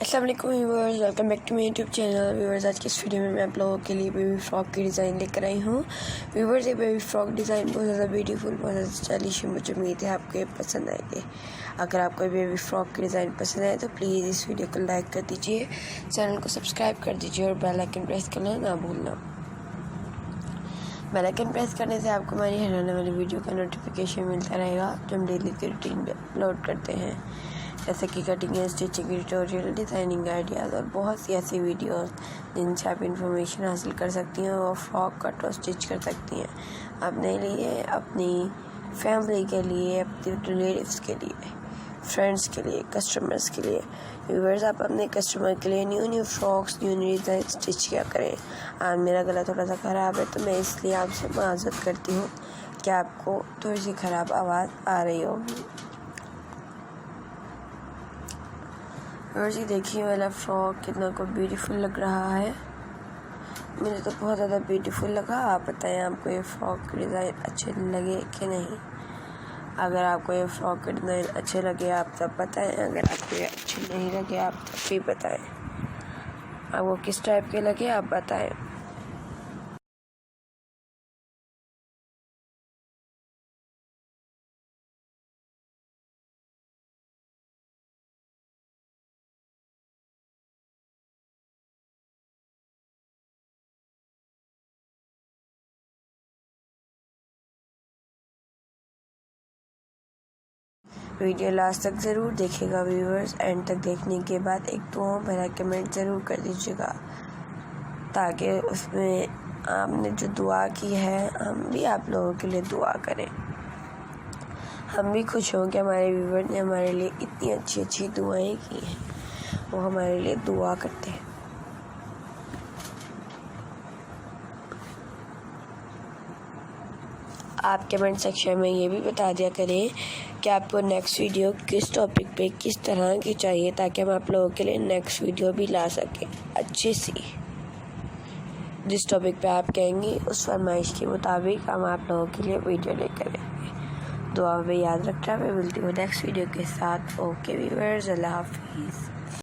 अस्सलाम वालेकुम viewers, welcome back to my YouTube channel. Viewers, आज की इस वीडियो में मैं आप लोगों के लिए बेबी फ्रॉक की डिज़ाइन लेकर आई हूँ। व्यूअर्स, ये बेबी फ्रॉक डिज़ाइन बहुत ज़्यादा ब्यूटीफुल, बहुत ज़्यादा स्टाइलिश है। मुझे उम्मीद है आपको ये पसंद आएंगे। अगर आपको बेबी फ्रॉक की डिज़ाइन पसंद आए तो प्लीज़ इस वीडियो को लाइक कर दीजिए, चैनल को सब्सक्राइब कर दीजिए और बेल आइकन प्रेस करना ना भूलना। बेल आइकन प्रेस करने से आपको हमारी हर आने वाली वीडियो का नोटिफिकेशन मिलता रहेगा जो हम डेली की रूटीन में अपलोड करते हैं, जैसे कि cutting and stitching tutorial, designing ideas और बहुत सी ऐसी वीडियोस जिनसे आप इंफॉर्मेशन हासिल कर सकती हैं और फ्रॉक कट और स्टिच कर सकती हैं अपने लिए, अपनी फैमिली के लिए, अपने रिलेटिव्स के लिए, फ्रेंड्स के लिए, कस्टमर्स के लिए। व्यूअर्स, आप अपने कस्टमर के लिए new frocks, new design stitch किया करें। आज मेरा गला थोड़ा सा ख़राब है तो मैं इसलिए आपसे माज़रत करती हूँ कि आपको थोड़ी सी ख़राब आवाज़ आ रही होगी। और जी देखिए वाला फ्रॉक कितना को ब्यूटीफुल लग रहा है। मुझे तो बहुत ज़्यादा ब्यूटीफुल लगा। आप बताएं आपको ये फ्रॉक के डिज़ाइन अच्छे लगे कि नहीं। अगर आपको ये फ्रॉक के डिज़ाइन अच्छे लगे आप तब बताएं, अगर आपको ये अच्छे नहीं लगे आप तब भी बताएं। आपको किस टाइप के लगे आप बताएं। वीडियो लास्ट तक ज़रूर देखिएगा व्यूअर्स। एंड तक देखने के बाद एक दुआ भरा कमेंट ज़रूर कर दीजिएगा ताकि उसमें आपने जो दुआ की है हम भी आप लोगों के लिए दुआ करें। हम भी खुश हों कि हमारे व्यूअर ने हमारे लिए इतनी अच्छी अच्छी दुआएं की हैं, वो हमारे लिए दुआ करते हैं। आप कमेंट सेक्शन में ये भी बता दिया करें कि आपको नेक्स्ट वीडियो किस टॉपिक पे किस तरह की चाहिए ताकि हम आप लोगों के लिए नेक्स्ट वीडियो भी ला सकें अच्छी सी। जिस टॉपिक पे आप कहेंगे उस फरमाइश के मुताबिक हम आप लोगों के लिए वीडियो लेकर आएंगे। दुआ में याद रखना। मैं मिलती हूँ नेक्स्ट वीडियो के साथ। ओके व्यूअर्स, अल्लाह हाफिज़।